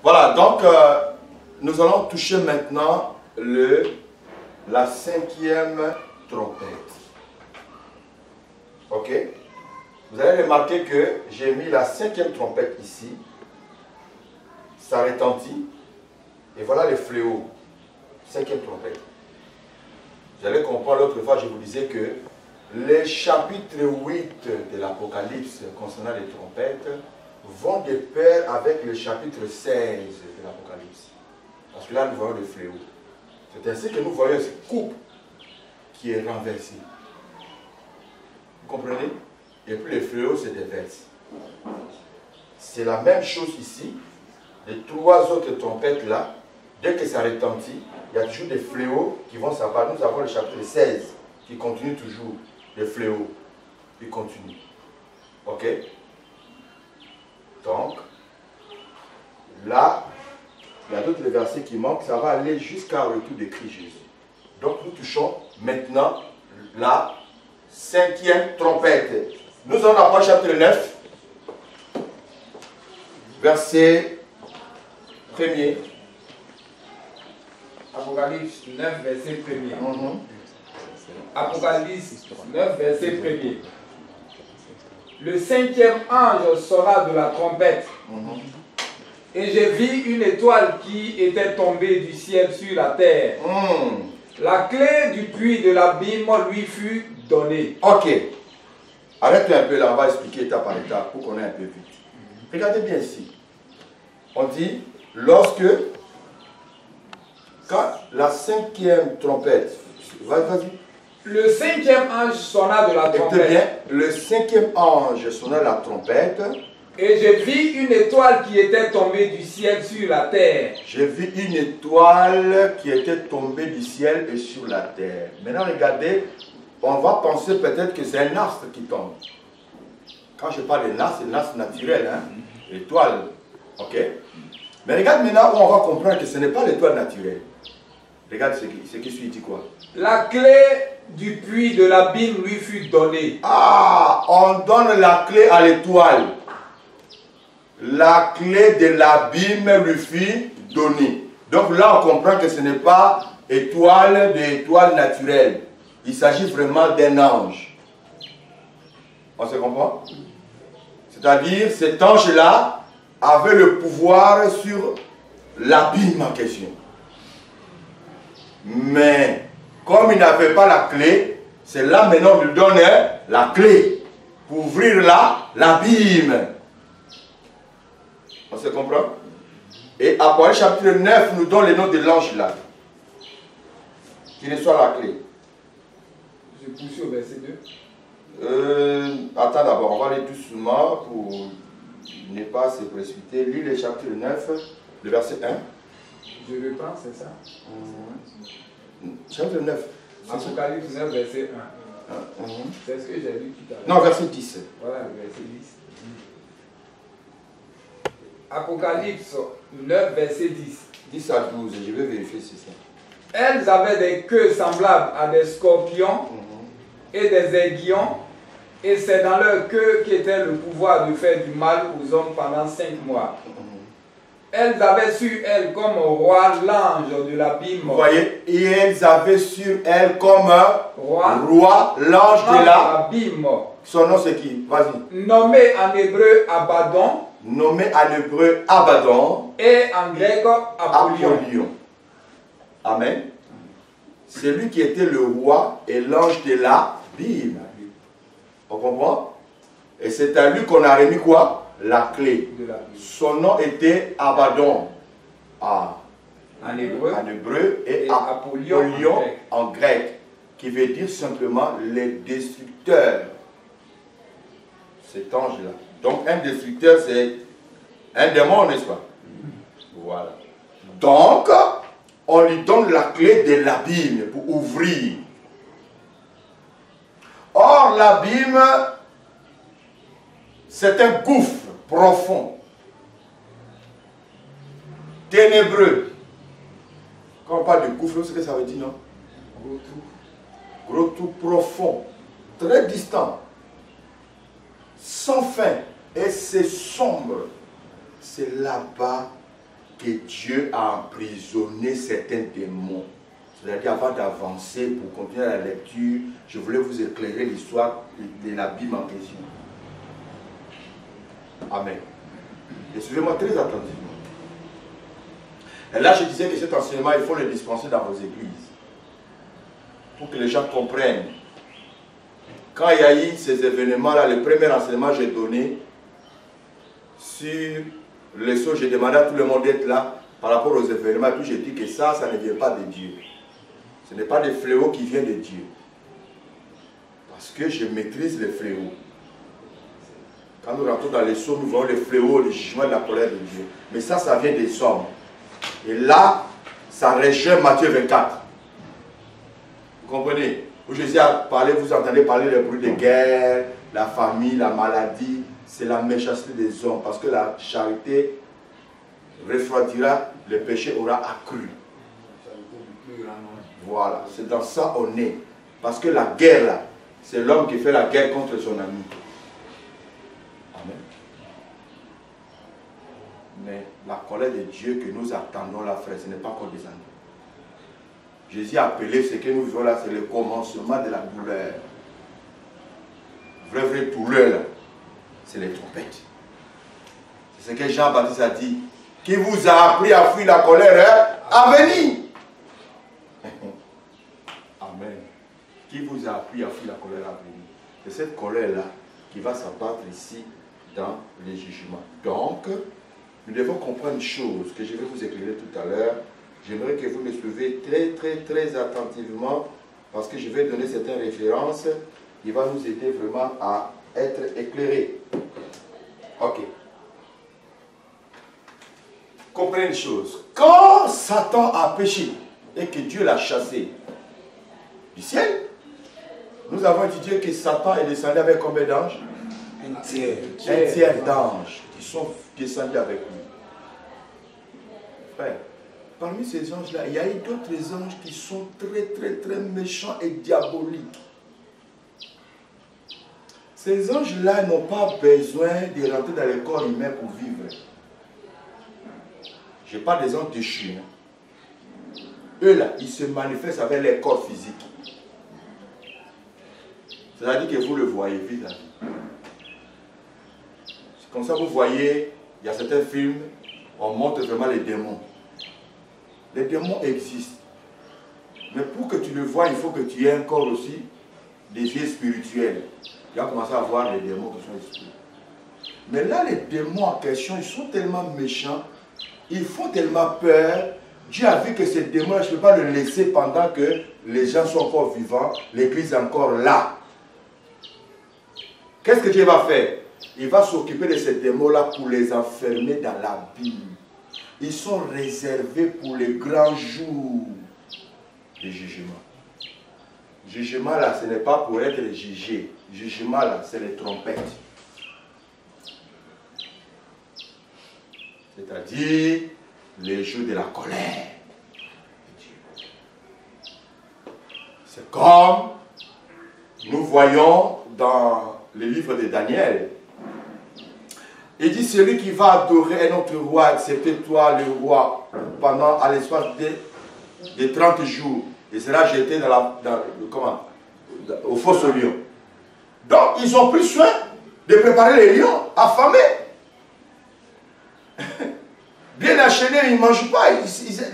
Voilà, donc nous allons toucher maintenant la 5e trompette. Ok? Vous allez remarquer que j'ai mis la 5e trompette ici. Ça retentit. Et voilà les fléaux. 5e trompette. Vous allez comprendre, l'autre fois, je vous disais que les chapitres 8 de l'Apocalypse concernant les trompettes vont de pair avec le chapitre 16 de l'Apocalypse. Parce que là, nous voyons le fléau. C'est ainsi que nous voyons cette coupe qui est renversée. Vous comprenez? Et puis le fléau se déverse. C'est la même chose ici. Les 3 autres trompettes là, dès que ça retentit, il y a toujours des fléaux qui vont s'abattre. Nous avons le chapitre 16 qui continue toujours. Les fléaux. Il continue. Ok? Donc, là, il y a d'autres versets qui manquent. Ça va aller jusqu'au retour de Christ Jésus. Donc, nous touchons maintenant la 5e trompette. Nous allons à chapitre 9, verset 1er. Apocalypse 9, verset 1er. Apocalypse 9, verset 1er. Le 5e ange sonna de la trompette. Et j'ai vu une étoile qui était tombée du ciel sur la terre. La clé du puits de l'abîme lui fut donnée. Ok. Arrête un peu là, on va expliquer étape par étape pour qu'on ait un peu vite. Regardez bien ici. On dit, quand la 5e trompette, vas-y. Le 5e ange sonna de la trompette. Bien, le 5e ange sonna la trompette. Et j'ai vu une étoile qui était tombée du ciel sur la terre. J'ai vu une étoile qui était tombée du ciel et sur la terre. Maintenant, regardez, on va penser peut-être que c'est un astre qui tombe. Quand je parle d'astre, c'est un astre naturel, hein? Étoile. Ok? Mais regarde maintenant où on va comprendre que ce n'est pas l'étoile naturelle. Regarde ce qui suit, dit quoi? La clé du puits de l'abîme lui fut donnée. Ah, on donne la clé à l'étoile. La clé de l'abîme lui fut donnée. Donc là, on comprend que ce n'est pas étoile naturelle. Il s'agit vraiment d'un ange. On se comprend? C'est-à-dire, cet ange-là avait le pouvoir sur l'abîme en question. Mais, comme il n'avait pas la clé, c'est là maintenant qu'il lui donne la clé pour ouvrir l'abîme. On se comprend? Et Apocalypse chapitre 9 nous donne le nom de l'ange là, qui reçoit la clé. Je poursuis au verset 2. Attends d'abord, on va aller doucement pour ne pas se précipiter. Lis le chapitre 9, le verset 1. Je reprends, c'est ça? Chapitre 9. Apocalypse 9, verset 1. C'est ce que j'ai lu tout à l'heure. Non, verset 10. Voilà, verset 10. Apocalypse 9, verset 10. 10 à 12, je vais vérifier si c'est ça. Elles avaient des queues semblables à des scorpions et des aiguillons, et c'est dans leur queue qu'était le pouvoir de faire du mal aux hommes pendant 5 mois. Elles avaient sur elles comme roi l'ange de l'abîme. Vous voyez, et elles avaient sur elles comme roi l'ange de l'abîme. Son nom c'est qui? Vas-y. Nommé en hébreu Abaddon. Nommé en hébreu Abaddon. Et en grec Apollyon. Amen. C'est lui qui était le roi et l'ange de l'abîme. On comprend? Et c'est à lui qu'on a remis quoi? La clé. Son nom était Abaddon. En hébreu et Apollyon en grec. Qui veut dire simplement les destructeurs. Cet ange-là. Donc un destructeur, c'est un démon, n'est-ce pas? Voilà. Donc, on lui donne la clé de l'abîme pour ouvrir. Or, l'abîme, c'est un gouffre profond, ténébreux. Quand on parle de gouffre, c'est ce que ça veut dire, non? Gros trou. Gros trou profond, très distant, sans fin, et c'est sombre. C'est là-bas que Dieu a emprisonné certains démons. C'est-à-dire, avant d'avancer, pour continuer la lecture, je voulais vous éclairer l'histoire de la Bible en question. Amen. Et suivez-moi très attentivement. Et là, je disais que cet enseignement, il faut le dispenser dans vos églises. Pour que les gens comprennent. Quand il y a eu ces événements-là, le premier enseignement que j'ai donné sur les sauts, j'ai demandé à tout le monde d'être là par rapport aux événements. Et puis j'ai dit que ça ne vient pas de Dieu. Ce n'est pas des fléaux qui viennent de Dieu. Parce que je maîtrise les fléaux. Quand nous rentrons dans les sauts, nous voyons les fléaux, les jugements de la colère de Dieu. Mais ça vient des hommes. Et là, ça rejoint Matthieu 24. Vous comprenez? Où Jésus a parlé, vous entendez parler des bruits de guerre, la famille, la maladie. C'est la méchanceté des hommes. Parce que la charité refroidira, le péché aura accru. Voilà, c'est dans ça on est. Parce que la guerre là, c'est l'homme qui fait la guerre contre son ami. Amen. Mais la colère de Dieu que nous attendons là, frère, ce n'est pas encore descendu. Jésus a appelé ce que nous vivons là, c'est le commencement de la douleur. Vraie douleur là, c'est les trompettes. C'est ce que Jean-Baptiste a dit. Qui vous a appris à fuir la colère, hein, à venir. Amen. Qui vous a appris à fuir la colère à venir. C'est cette colère-là qui va s'abattre ici dans les jugements. Donc, nous devons comprendre une chose que je vais vous éclairer tout à l'heure. J'aimerais que vous me suivez très attentivement parce que je vais donner certaines références qui vont nous aider vraiment à être éclairés. Ok. Comprenez une chose. Quand Satan a péché et que Dieu l'a chassé du ciel, nous avons étudié que Satan est descendu avec combien d'anges? Un tiers d'anges qui sont descendus avec lui. Frère, parmi ces anges-là, il y a eu d'autres anges qui sont très méchants et diaboliques. Ces anges-là n'ont pas besoin de rentrer dans le corps humain pour vivre. Je parle des anges déchus. Eux là, ils se manifestent avec les corps physiques. C'est-à-dire que vous le voyez vite. C'est comme ça que vous voyez, il y a certains films, on montre vraiment les démons. Les démons existent. Mais pour que tu le vois, il faut que tu aies un corps aussi, des yeux spirituels. Tu vas commencer à voir les démons qui sont spirituels. Mais là, les démons en question, ils sont tellement méchants, ils font tellement peur. Dieu a vu que ces démons, je ne peux pas le laisser pendant que les gens sont encore vivants, l'église est encore là. Qu'est-ce que Dieu va faire? Il va s'occuper de ces démons-là pour les enfermer dans la Bible. Ils sont réservés pour les grands jours du jugement. Jugement là, ce n'est pas pour être jugé. Jugement là, c'est les trompettes. C'est-à-dire les jours de la colère. C'est comme nous voyons dans le livre de Daniel. Il dit celui qui va adorer un autre roi, excepté toi, le roi, pendant à l'espace de 30 jours, il sera jeté au fosse aux lions. Donc, ils ont pris soin de préparer les lions affamés. Bien enchaînés, ils ne mangent pas.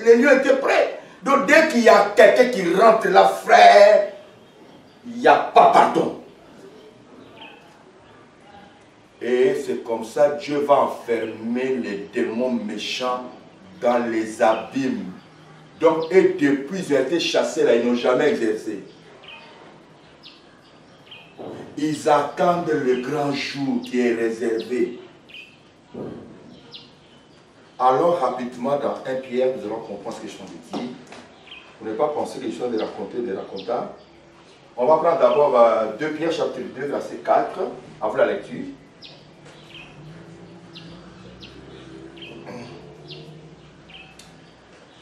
Les lions étaient prêts. Donc, dès qu'il y a quelqu'un qui rentre là, frère, il n'y a pas pardon. Et c'est comme ça que Dieu va enfermer les démons méchants dans les abîmes. Donc, et depuis ils ont été chassés là, ils n'ont jamais exercé. Ils attendent le grand jour qui est réservé. Allons rapidement dans 1 Pierre, nous allons comprendre ce que je suis en train de dire. Vous n'avez pas pensé que je suis en train de raconter des racontables. On va prendre d'abord 2 Pierre chapitre 2, verset 4, avant la lecture.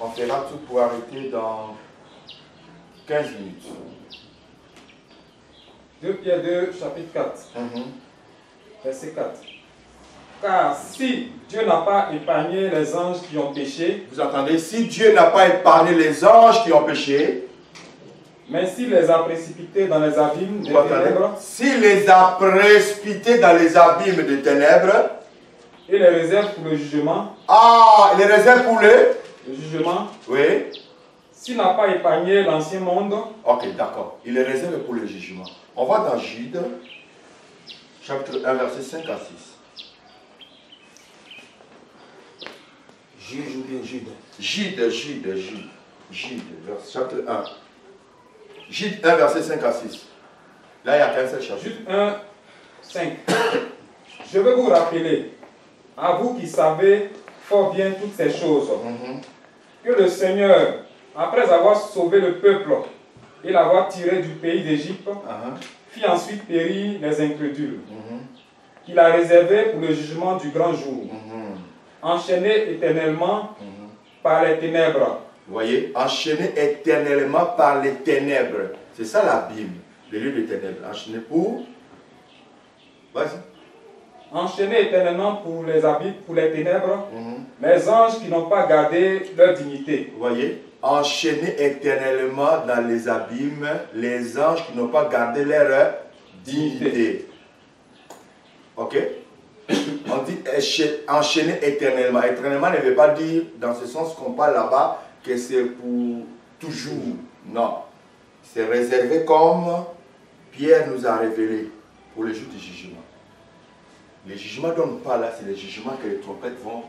On fera tout pour arrêter dans 15 minutes. 2 Pierre 2, chapitre 4, verset 4. Car si Dieu n'a pas épargné les anges qui ont péché, vous entendez, si Dieu n'a pas épargné les anges qui ont péché, mais s'il les a précipités dans les abîmes des ténèbres, s'il les a précipités dans les abîmes des ténèbres, et les réserve pour le jugement, ah, il les réserve pour le jugement, oui. S'il n'a pas épargné l'ancien monde, ok, d'accord, il les réserve pour le jugement. On va dans Jude, chapitre 1, verset 5 à 6. Juge ou bien Jude. Jude, chapitre 1. Jude 1, verset 5 à 6. Là, il n'y a qu'un seul chapitre. Jude 1, 5. Je veux vous rappeler, à vous qui savez fort bien toutes ces choses, que le Seigneur, après avoir sauvé le peuple et l'avoir tiré du pays d'Égypte, fit ensuite périr les incrédules, qu'il a réservé pour le jugement du grand jour, enchaînés éternellement par les ténèbres. Vous voyez, enchaîné éternellement par les ténèbres. C'est ça la Bible, le lieu des ténèbres. Enchaîné pour... Vas-y. Enchaînés éternellement pour les ténèbres, les anges qui n'ont pas gardé leur dignité. Vous voyez, enchaînés éternellement dans les abîmes, les anges qui n'ont pas gardé leur dignité. Ok? On dit enchaîné éternellement. Éternellement ne veut pas dire, dans ce sens qu'on parle là-bas, que c'est pour toujours. Non. C'est réservé comme Pierre nous a révélé pour le jour du jugement. Les jugements dont on parle là, c'est les jugements que les trompettes vont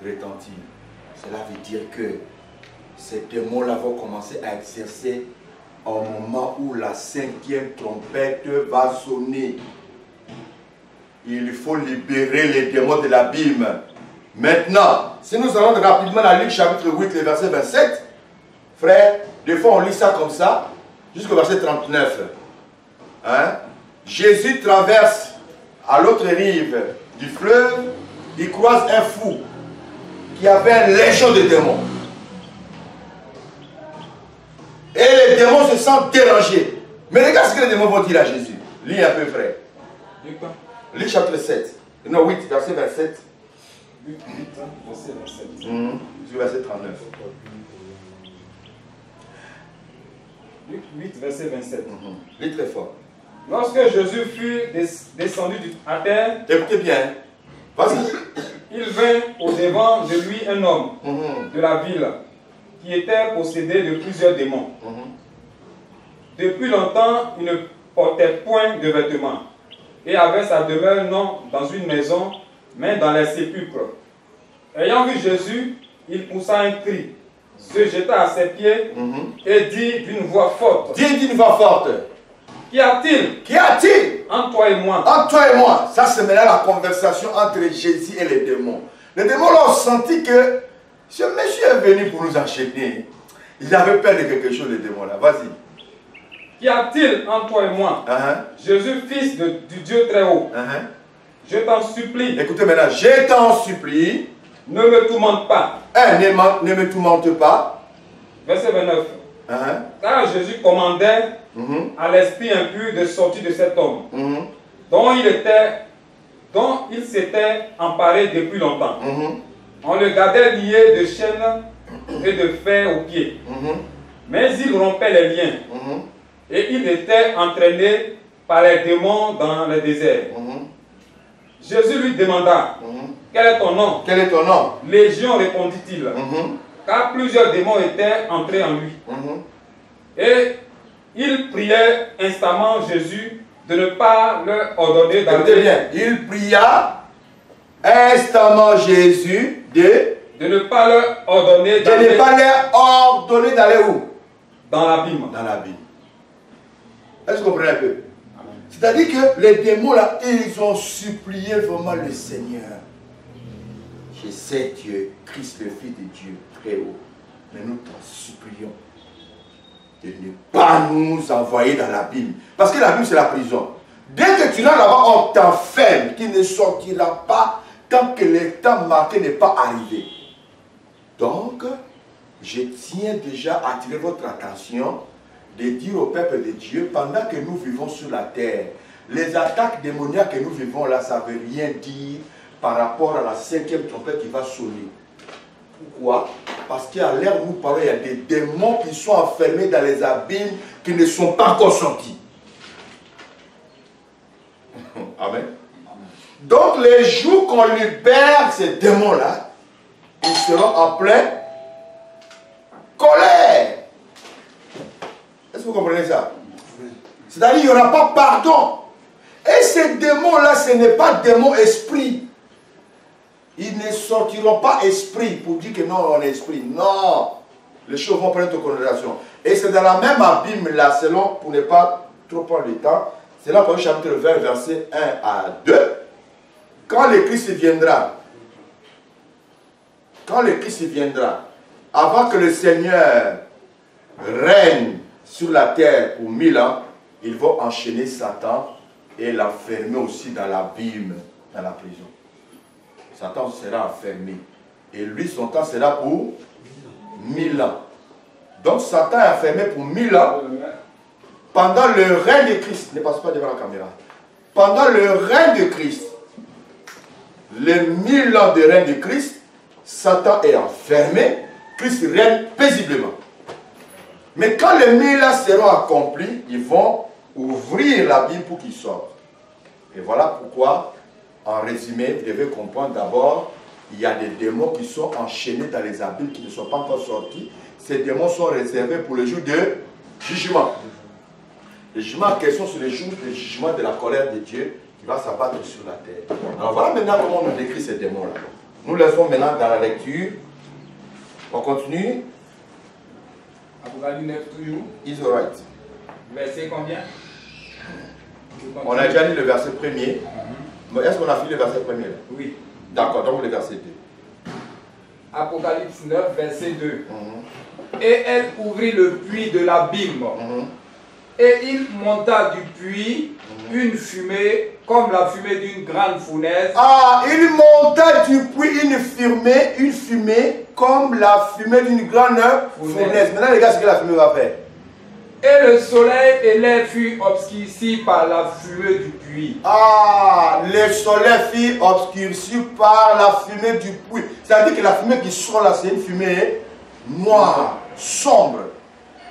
retentir. Cela veut dire que ces démons-là vont commencer à exercer au moment où la 5e trompette va sonner. Il faut libérer les démons de l'abîme. Maintenant, si nous allons rapidement à Luc chapitre 8, le verset 27, frère, des fois on lit ça comme ça, jusqu'au verset 39. Jésus traverse à l'autre rive du fleuve, il croise un fou qui avait une légion de démons. Et les démons se sentent dérangés. Mais regarde ce que les démons vont dire à Jésus. Lis un peu, frère. Luc chapitre 7. Non, 8, verset 27. Luc 8, verset 27. Sur verset 39. Luc 8, verset 27. Lis très fort. Lorsque Jésus fut descendu à terre, écoutez bien. Vas-y. Il vint au-devant de lui un homme de la ville qui était possédé de plusieurs démons. Depuis longtemps, il ne portait point de vêtements et avait sa demeure non dans une maison, mais dans les sépulcres. Ayant vu Jésus, il poussa un cri, se jeta à ses pieds et dit d'une voix forte. Dis d'une voix forte. Qu'y a-t-il? Qu'y a-t-il entre toi et moi? Entre toi et moi. Ça, c'est maintenant la conversation entre Jésus et les démons. Les démons ont senti que ce monsieur est venu pour nous enchaîner. Ils avaient peur de quelque chose, les démons là. Vas-y. Qu'y a-t-il entre toi et moi? Jésus, fils du Dieu très haut. Je t'en supplie. Écoutez maintenant, je t'en supplie. Ne me tourmente pas. Ne me tourmente pas. Verset 29. Car Jésus commandait à l'esprit impur de sortir de cet homme, dont il s'était emparé depuis longtemps. On le gardait lié de chaînes et de fer aux pieds. Mais il rompait les liens. Et il était entraîné par les démons dans le désert. Jésus lui demanda, quel est ton nom? Quel est ton nom? Légion, répondit-il, car plusieurs démons étaient entrés en lui. Et il priait instamment Jésus de ne pas leur ordonner d'aller. Bien. Il pria instamment Jésus de ne pas leur ordonner d'aller. De ne pas leur ordonner d'aller où? Dans l'abîme. Dans l'abîme. Est-ce que vous comprenez un peu? C'est-à-dire que les démons là, ils ont supplié vraiment le Seigneur. Je sais Dieu, Christ le Fils de Dieu, très haut. Mais nous t'en supplions de ne pas nous envoyer dans l'abîme. Parce que l'abîme c'est la prison. Dès que tu vas là-bas, on t'enferme. Tu ne sortiras pas tant que le temps marqué n'est pas arrivé. Donc, je tiens déjà à attirer votre attention de dire au peuple de Dieu, pendant que nous vivons sur la terre, les attaques démoniaques que nous vivons là, ça ne veut rien dire par rapport à la 5e trompette qui va sonner. Pourquoi? Parce qu'à l'ère où nous parlons, il y a des démons qui sont enfermés dans les abîmes qui ne sont pas encore sortis. Amen. Donc les jours qu'on libère ces démons-là, ils seront en pleine colère. Est-ce que vous comprenez ça? C'est-à-dire qu'il n'y aura pas pardon. Et ces démons-là, ce n'est pas démons esprit. Ils ne sortiront pas esprit pour dire que non, on est esprit. Non. Les choses vont prendre toute connotation. Et c'est dans la même abîme là, selon, pour ne pas trop prendre le temps, c'est là pour le chapitre 20, verset 1 à 2. Quand le Christ viendra, avant que le Seigneur règne sur la terre pour 1000 ans, ils vont enchaîner Satan et l'enfermer aussi dans l'abîme, dans la prison. Satan sera enfermé. Et lui, son temps sera pour 1000 ans. Donc Satan est enfermé pour 1000 ans. Pendant le règne de Christ, ne passe pas devant la caméra. Pendant le règne de Christ, les 1000 ans de règne de Christ, Satan est enfermé, Christ règne paisiblement. Mais quand les 1000 ans seront accomplis, ils vont ouvrir la Bible pour qu'ils sortent. Et voilà pourquoi, en résumé, vous devez comprendre d'abord, il y a des démons qui sont enchaînés dans les abîmes qui ne sont pas encore sortis. Ces démons sont réservés pour le jour de jugement. Le jugement en question, c'est le jour de jugement de la colère de Dieu qui va s'abattre sur la terre. Alors voilà maintenant comment on décrit ces démons-là. Nous laissons maintenant dans la lecture. On continue. Apocalypse 9 toujours. Is alright. Verset combien? On a déjà lu le verset premier. Mais est-ce qu'on a fini le verset premier là? Oui. D'accord, donc le verset 2. Apocalypse 9, verset 2. Et elle ouvrit le puits de l'abîme. Et il monta du puits une fumée comme la fumée d'une grande fournaise. Ah, il monta du puits une fumée comme la fumée d'une grande fournaise. Maintenant les gars, ce que la fumée va faire. Et le soleil et l'air furent obscurcis par la fumée du puits. Ah, le soleil fut obscurci par la fumée du puits. C'est-à-dire que la fumée qui sort là, c'est une fumée noire, sombre.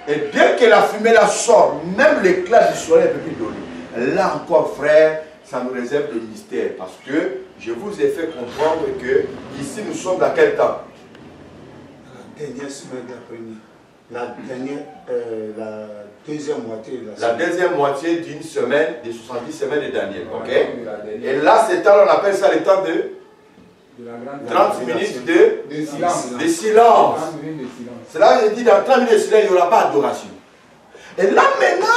Et dès que la fumée là sort, même l'éclat du soleil ne peut plus donner. Là encore, frère, ça nous réserve des mystères. Parce que je vous ai fait comprendre que ici nous sommes dans quel temps? La dernière semaine d'après-midi. La deuxième moitié. La deuxième moitié d'une semaine, des 70 semaines de Daniel. Ok? Et là, c'est temps, on appelle ça le temps de 30 minutes de silence. De silence. Cela veut dire dans 30 minutes de silence, il n'y aura pas d'adoration. Et là maintenant,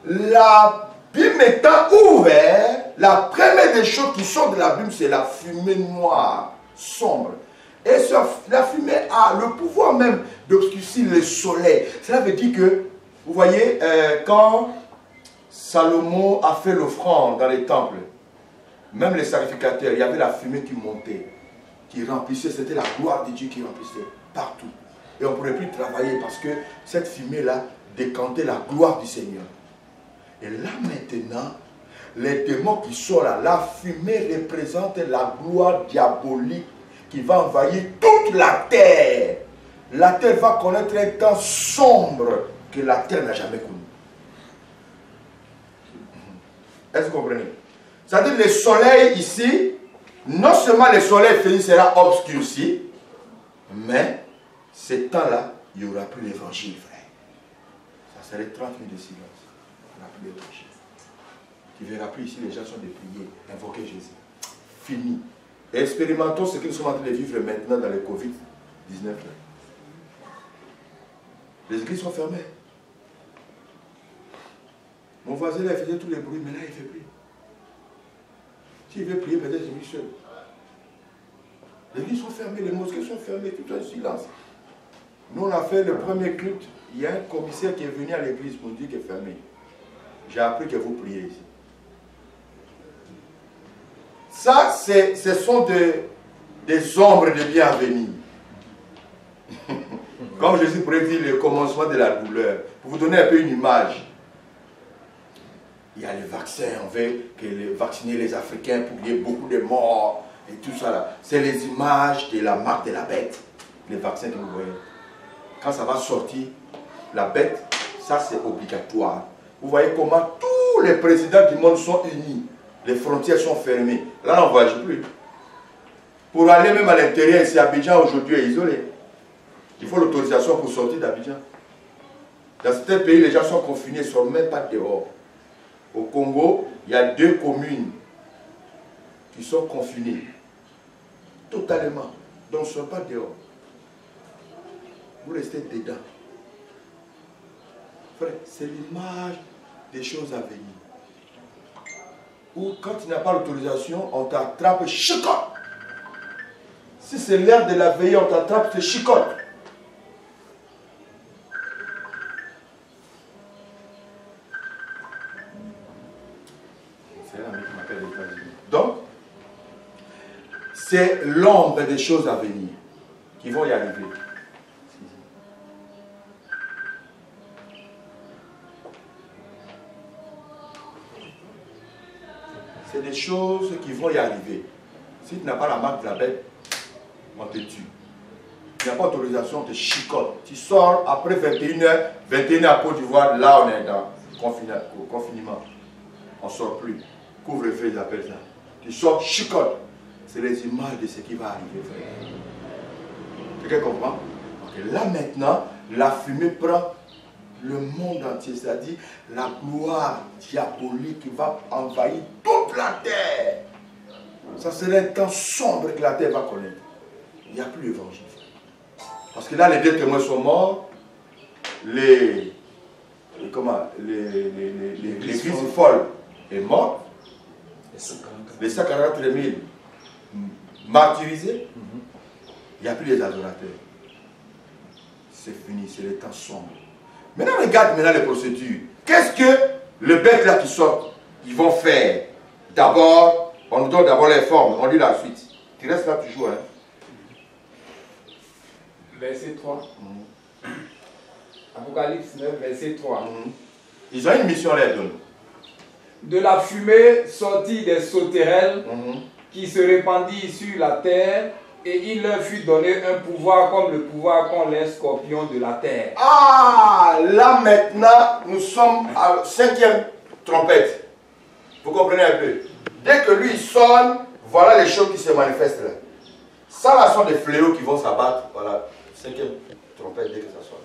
l'abîme étant ouvert, la première des choses qui sort de l'abîme, c'est la fumée noire, sombre. Et la fumée a le pouvoir même d'obscurcir le soleil. Cela veut dire que, vous voyez, quand Salomon a fait l'offrande dans les temples, même les sacrificateurs, il y avait la fumée qui montait, qui remplissait, c'était la gloire de Dieu qui remplissait partout. Et on ne pourrait plus travailler parce que cette fumée-là décantait la gloire du Seigneur. Et là maintenant, les démons qui sont là, la fumée représente la gloire diabolique qui va envahir toute la terre. La terre va connaître un temps sombre que la terre n'a jamais connu. Est-ce que vous comprenez? C'est-à-dire le soleil ici, non seulement le soleil fini sera obscurci, mais ce temps-là, il n'y aura plus l'évangile, frère. Ça serait 30 minutes de silence. Il n'y aura plus l'évangile. Tu ne verras plus ici, les gens sont de prier, invoquer Jésus. Fini. Expérimentons ce que nous sommes en train de vivre maintenant dans le Covid-19. Les églises sont fermées. Mon voisin là, il faisait tous les bruits, mais là, il ne fait plus. S'il veut prier, peut-être c'est lui seul. Les églises sont fermées, les mosquées sont fermées, tout est en silence. Nous, on a fait le premier culte. Il y a un commissaire qui est venu à l'église pour dire qu'il est fermé. J'ai appris que vous priez ici. Ça, ce sont des ombres de bien à venir. Comme Jésus pourrait dire le commencement de la douleur. Pour vous donner un peu une image. il y a les vaccins, on veut vacciner les Africains pour qu'il y ait beaucoup de morts et tout ça là. C'est les images de la marque de la bête, les vaccins que vous voyez. Quand ça va sortir, la bête, ça c'est obligatoire. Vous voyez comment tous les présidents du monde sont unis. Les frontières sont fermées. Là, on ne voyage plus. Pour aller même à l'intérieur, ici, Abidjan aujourd'hui est isolé. Il faut l'autorisation pour sortir d'Abidjan. Dans certains pays, les gens sont confinés, ils ne sont même pas dehors. Au Congo, il y a 2 communes qui sont confinées. Totalement. Donc, ils ne sont pas dehors. Vous restez dedans. Frère, c'est l'image des choses à venir. Ou quand tu n'as pas l'autorisation, on t'attrape, chicote. Si c'est l'heure de la veillée, on t'attrape, c'est chicote. C'est l'ami qui m'appelle les États-Unis. Donc, c'est l'ombre des choses à venir qui vont y arriver. C'est des choses qui vont y arriver. Si tu n'as pas la marque de la bête, on te tue. Tu n'as pas d'autorisation, on te chicote. Tu sors après 21h, 21h à Côte d'Ivoire, là on est dans le confinement. On ne sort plus. Couvre-feu, ils appellent ça. Tu sors, chicote. C'est les images de ce qui va arriver, frère. Quelqu'un comprend? Okay. Là maintenant, la fumée prend le monde entier, c'est-à-dire la gloire diabolique qui va envahir toute la terre. Ça serait un temps sombre que la terre va connaître. Il n'y a plus l'évangile. Parce que là, les 2 témoins sont morts. L'église folle est morte. Les 144 000 martyrisés. Il n'y a plus les adorateurs. C'est fini, c'est le temps sombre. Maintenant, regarde maintenant les procédures. Qu'est-ce que les bêtes là qui sortent, ils vont faire? D'abord, on nous donne d'abord les formes, on lit la suite. Tu restes là toujours, hein? Verset 3. Apocalypse 9, verset 3. Ils ont une mission à leur donner. De la fumée sortit des sauterelles qui se répandit sur la terre, et il leur fut donné un pouvoir comme le pouvoir qu'ont les scorpions de la terre. Ah, là maintenant, nous sommes à la 5e trompette. Vous comprenez un peu? Dès que lui sonne, voilà les choses qui se manifestent là. Ça là sont des fléaux qui vont s'abattre. Voilà, 5e trompette dès que ça sonne.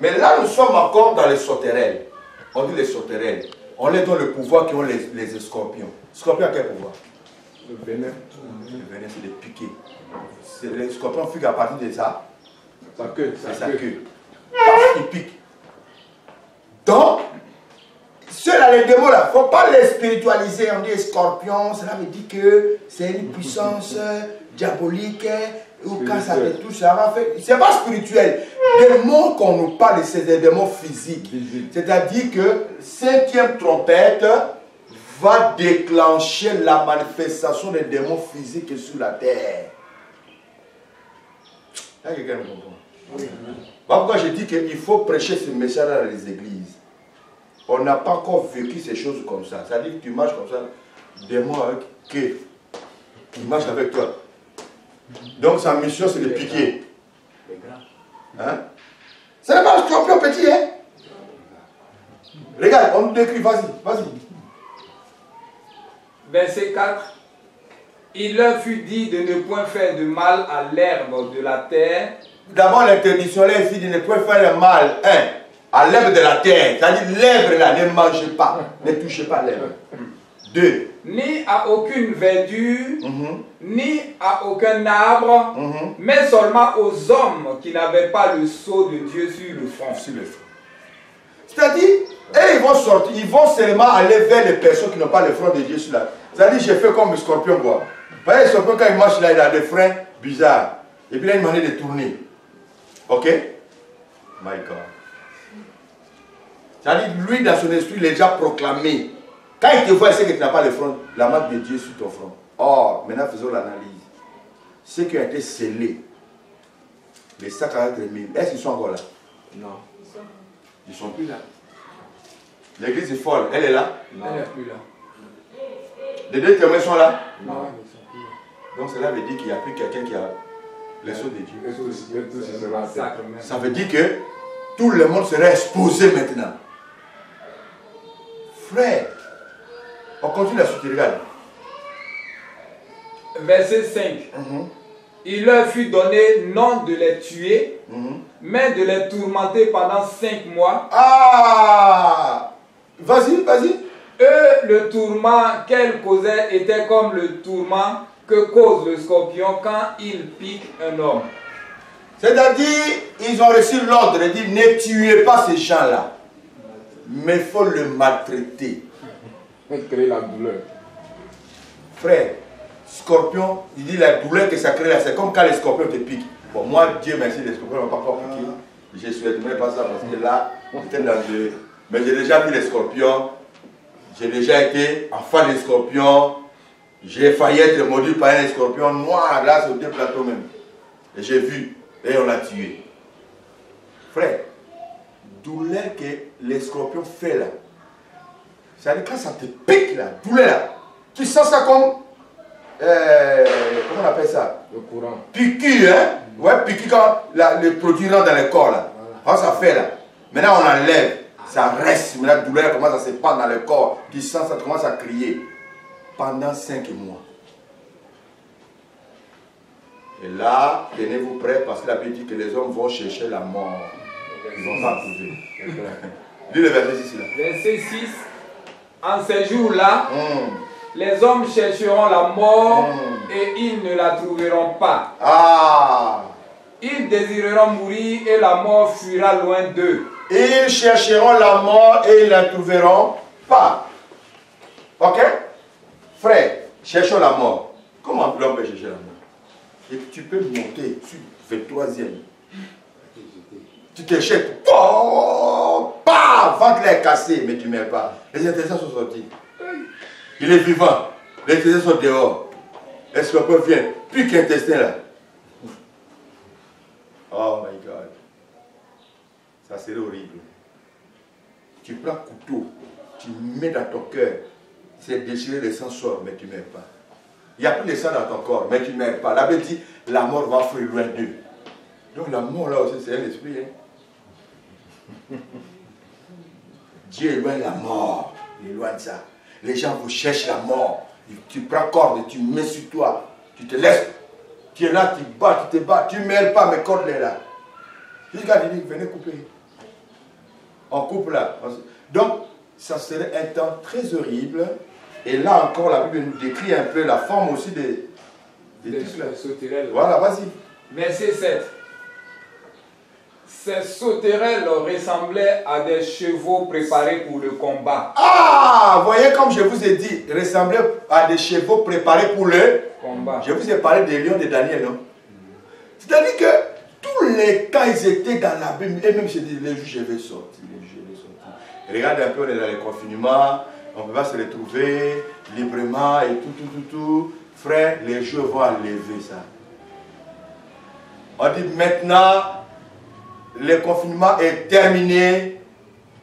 Mais là, nous sommes encore dans les sauterelles. On dit les sauterelles. On les donne le pouvoir qui ont les scorpions. Scorpion a quel pouvoir? Le venin. Le venin, c'est de piquer. Les scorpions fuient à partir de ça. Sa queue. C'est sa queue. Parce qu'il pique. Donc, ceux-là, les démons là, il ne faut pas les spiritualiser. On dit scorpion, cela veut dire que c'est une puissance diabolique. Ou quand ça fait tout, ça va faire. C'est pas spirituel. Les mots qu'on nous parle, c'est des démons physiques. C'est-à-dire que 5e trompette va déclencher la manifestation des démons physiques sur la terre. Là, quelqu'un me comprend. Oui. Pourquoi je dis qu'il faut prêcher ce message dans les églises? On n'a pas encore vécu ces choses comme ça. C'est-à-dire que tu marches comme ça, démon avec qui? Il marche avec toi. Donc sa mission c'est de piquer. Hein? Ce n'est pas un scorpion petit, hein? Regarde, on nous décrit, vas-y, vas-y. Verset 4. Il leur fut dit de ne point faire de mal à l'herbe de la terre. D'abord l'interdiction là ici de ne point faire de mal, hein, à l'herbe de la terre. C'est-à-dire l'herbe là, ne mangez pas, ne touchez pas l'herbe. 2. Ni à aucune verdure, ni à aucun arbre, mais seulement aux hommes qui n'avaient pas le sceau de Dieu sur le front. C'est-à-dire, ils vont sortir, ils vont seulement aller vers les personnes qui n'ont pas le front de Dieu sur la. C'est-à-dire, j'ai fait comme le scorpion, quoi. Vous voyez, le scorpion, quand il marche là, il a des freins bizarres. Et puis là, il m'a demandé de tourner. Ok? My God. C'est-à-dire, lui, dans son esprit, il est déjà proclamé. Quand il te voit, il sait que tu n'as pas le front, la marque de Dieu sur ton front. Or, maintenant, faisons l'analyse. Ceux qui ont été scellés, les 143 000, est-ce qu'ils sont encore là? Non. Ils ne sont plus là. L'église est folle. Elle est là? Non. Elle n'est plus là. Les deux témoins sont là? Non, ils ne sont plus là. Donc cela veut dire qu'il n'y a plus quelqu'un qui a les sceaux de Dieu. Ça veut dire que tout le monde serait exposé maintenant. Frère, on continue la suite, regarde. Verset 5. Il leur fut donné non de les tuer, mais de les tourmenter pendant 5 mois. Ah! Vas-y, vas-y. Eux, le tourment qu'elles causaient était comme le tourment que cause le scorpion quand il pique un homme. C'est-à-dire, ils ont reçu l'ordre de dire ne tuez pas ces gens-là, mais il faut le maltraiter. Créer la douleur. Frère, scorpion, il dit la douleur que ça crée là, c'est comme quand les scorpions te piquent. Bon, moi, Dieu merci, les scorpions n'ont pas encore piqué. Je ne souhaiterais pas ça parce que là, j'étais dans le... Mais j'ai déjà vu les scorpions. J'ai déjà été enfant des scorpions. J'ai failli être mordu par un scorpion noir là sur 2 plateaux même. Et j'ai vu. Et on l'a tué. Frère, douleur que les scorpions font là. C'est-à-dire quand ça te pique là, douleur là. Tu sens ça comme... comment on appelle ça? Le courant. Piqûre, hein? Ouais, piqûre quand le produit rentre dans le corps là. Voilà. Ça fait là. Maintenant on enlève. Ça reste, mais la douleur commence à se pendre dans le corps. Tu sens ça, tu commences à crier. Pendant 5 mois. Et là, tenez-vous prêts parce que la Bible dit que les hommes vont chercher la mort. Ils ne vont pas trouver. Lis le verset 6 là. Verset 6. En ces jours-là, les hommes chercheront la mort et ils ne la trouveront pas. Ah! Ils désireront mourir et la mort fuira loin d'eux. Ils chercheront la mort et ils ne la trouveront pas. Ok? Frère, cherchons la mort. Comment l'homme peut chercher la mort? Et tu peux monter sur le 23e. Tu te jettes. Ventre est cassé, mais tu ne meurs pas. Les intestins sont sortis. Il est vivant. Les intestins sont dehors. Est-ce qu'on peut venir? Plus qu'intestin là. Oh my God. Ça serait horrible. Tu prends un couteau, tu mets dans ton cœur, c'est déchiré, le sang sort, mais tu ne meurs pas. Il n'y a plus de sang dans ton corps, mais tu ne meurs pas. La Bible dit, la mort va fuir loin d'eux. Donc la mort là aussi, c'est un esprit. Hein? Dieu éloigne la mort, il éloigne ça. Les gens vous cherchent la mort. Tu prends corde, tu mets sur toi, tu te laisses. Tu es là, tu te bats, tu ne meurs pas, mais corde est là. Jusqu'à dire, venez couper. On coupe là. Donc, ça serait un temps très horrible. Et là encore, la Bible nous décrit un peu la forme aussi des sauterelles. Voilà, vas-y. Verset 7. Ces sauterelles ressemblaient à des chevaux préparés pour le combat. Ah, voyez comme je vous ai dit, ressemblaient à des chevaux préparés pour le combat. Je vous ai parlé des lions de Daniel, non? C'est-à-dire que tous les cas, ils étaient dans la Bible. Et même, je dis, les juges, je vais sortir. Regarde un peu, on est dans les confinements. On ne peut pas se retrouver librement et tout. Frère, les jeux vont enlever ça. On dit maintenant, le confinement est terminé.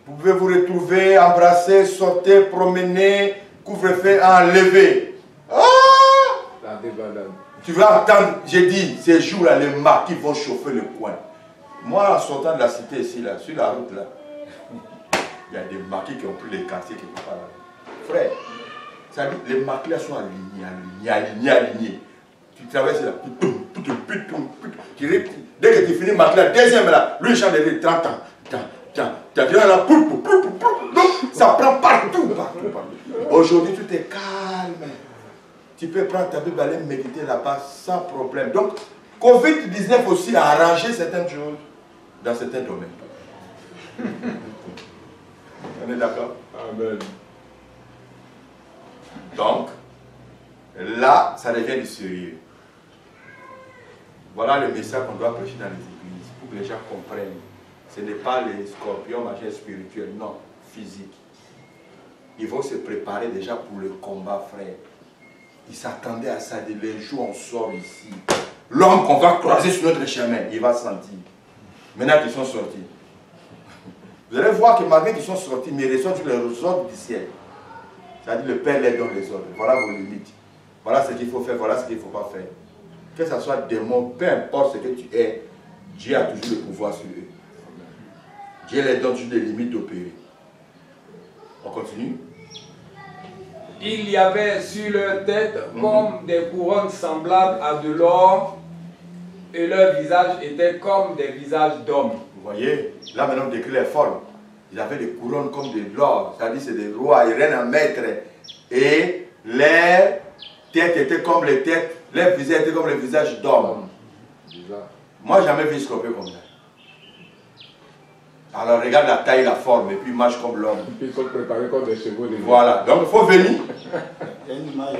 Vous pouvez vous retrouver, embrasser, sortir, promener, couvre-feu enlevé. Ah! Tu vas attendre, j'ai dit, ces jours-là, les marquis vont chauffer le coin. Moi, en sortant de la cité ici, là, sur la route, là, il y a des marquis qui ont pris les quartiers qui ne sont pas là. Frère, ça dit, les marquis là sont alignés. Tu traverses là, dès que tu finis marquer la deuxième là, lui il chante de 30 ans. Donc, ça prend partout. Aujourd'hui, tout est calme. Tu peux prendre ta Bible, aller méditer là-bas sans problème. Donc, Covid-19 aussi a arrangé certaines choses dans certains domaines. On est d'accord? Amen. Donc, là, ça devient du sérieux. Voilà le message qu'on doit prêcher dans les églises, pour que les gens comprennent. Ce n'est pas les scorpions, machin spirituel, non, physique. Ils vont se préparer déjà pour le combat, frère. Ils s'attendaient à ça, les jours on sort ici. L'homme qu'on va croiser sur notre chemin, il va sentir. Maintenant qu'ils sont sortis. Vous allez voir que malgré qu'ils sont sortis, mais ils ressortent les ordres du ciel. C'est-à-dire le Père les donne les ordres. Voilà vos limites. Voilà ce qu'il faut faire, voilà ce qu'il ne faut pas faire. Que ce soit démon, peu importe ce que tu es, Dieu a toujours le pouvoir sur eux. Dieu les donne toujours des limites d'opérer. On continue. Il y avait sur leur tête comme des couronnes semblables à de l'or, et leurs visages étaient comme des visages d'hommes. Vous voyez, là maintenant on décrit les formes. Ils avaient des couronnes comme de l'or, c'est-à-dire c'est des rois et reines en maître. Et les têtes étaient comme les têtes, les visages étaient comme les visages d'hommes. Moi, j'ai jamais vu un scorpion comme ça. Alors regarde la taille, la forme, et puis ils marchent comme l'homme. Ils sont préparés comme des chevaux. Voilà, donc il faut venir. Il y a une image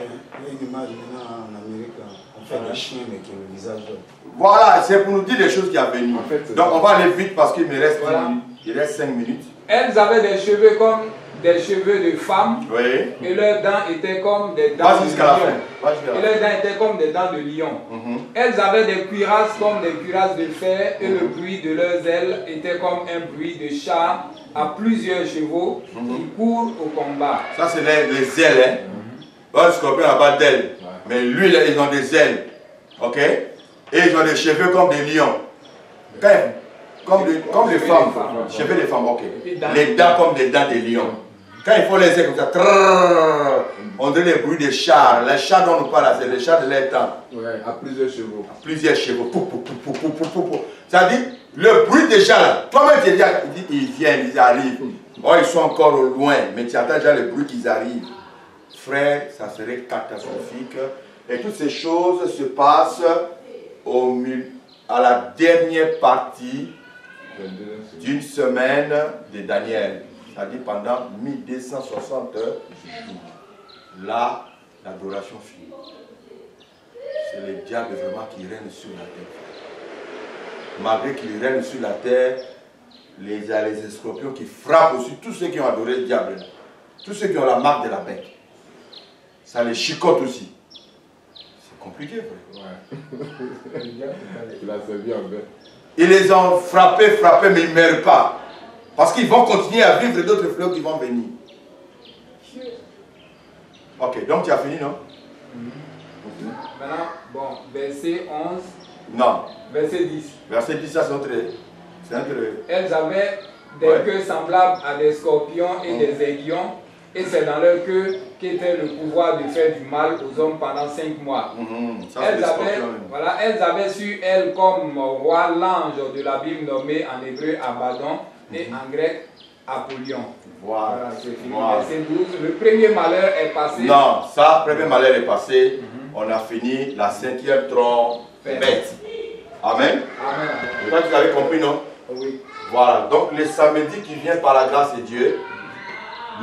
maintenant en Amérique, on fait des chiens mais qui ont le visage d'homme. Voilà, c'est pour nous dire les choses qui sont venues. En fait, donc on va aller vite parce qu'il me reste, voilà. Il reste 5 minutes. Elles avaient des cheveux comme des cheveux de femmes, Oui. et leurs dents étaient comme des dents Pas de jusqu'à la fin. lion. Pas jusqu'à la Et fin. leurs dents étaient comme des dents de lion. Elles avaient des cuirasses comme des cuirasses de fer, et le bruit de leurs ailes était comme un bruit de char à plusieurs chevaux qui courent au combat. Ça, c'est les ailes. Hein? Le scorpion n'a pas d'ailes. Mais lui, là, ils ont des ailes. Ok? Et ils ont des cheveux comme des lions. Comme des femmes. Cheveux des femmes, ok. Les dents comme des dents des lions. Quand il faut les ailes comme ça, trrr, on dirait les bruits des chars. Les chars dont on parle, c'est les chars de leur temps. Ouais, à plusieurs chevaux. Plusieurs chevaux. C'est-à-dire, le bruit des chars là, toi-même tu dis, ils viennent, ils arrivent. Oh, ils sont encore au loin, mais tu entends déjà le bruit qu'ils arrivent. Frère, ça serait catastrophique. Et toutes ces choses se passent à la dernière partie d'une semaine de Daniel. C'est-à-dire pendant 1260 jours. Là, l'adoration finit. C'est le diable vraiment qui règne sur la terre. Malgré qu'il règne sur la terre, il y a les scorpions qui frappent aussi tous ceux qui ont adoré le diable. Tous ceux qui ont la marque de la bête. Ça les chicote aussi. C'est compliqué, frère. Ouais. Il a servi en bête. Ils les ont frappés, mais ils ne meurent pas. Parce qu'ils vont continuer à vivre d'autres fléaux qui vont venir. Ok, donc tu as fini, non? Maintenant, bon, verset 11. Non. Verset 10. Verset 10, ça c'est notre... Elles avaient des queues semblables à des scorpions et des aiguillons, et c'est dans leur queue qu'était le pouvoir de faire du mal aux hommes pendant 5 mois. Elles avaient sur elles comme roi l'ange de la Bible nommé en hébreu Abaddon et en grec Apollyon. Voilà, c'est fini. Verset 12. Le premier malheur est passé. Non, ça, le premier malheur est passé. On a fini la 5e trompette. Amen. Amen. Je crois que vous avez compris, non? Oui. Voilà, donc le samedi qui vient par la grâce de Dieu,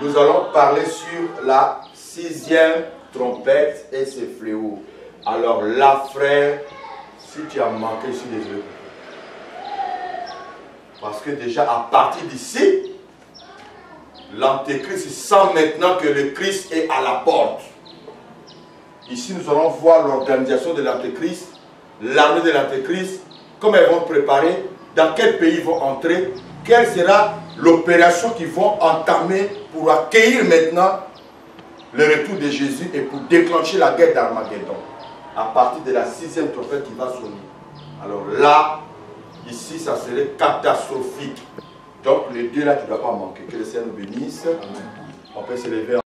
nous allons parler sur la 6e trompette et ses fléaux. Alors là, frère, si tu as manqué, je suis désolé. Parce que déjà, à partir d'ici, l'Antéchrist sent maintenant que le Christ est à la porte. Ici, nous allons voir l'organisation de l'Antéchrist, l'armée de l'Antéchrist, comment ils vont préparer, dans quel pays ils vont entrer, quelle sera l'opération qu'ils vont entamer pour accueillir maintenant le retour de Jésus et pour déclencher la guerre d'Armageddon à partir de la 6e trompette qui va sonner. Alors là, ici, ça serait catastrophique. Donc les deux là, tu ne dois pas manquer. Que le Seigneur nous bénisse. On peut se lever.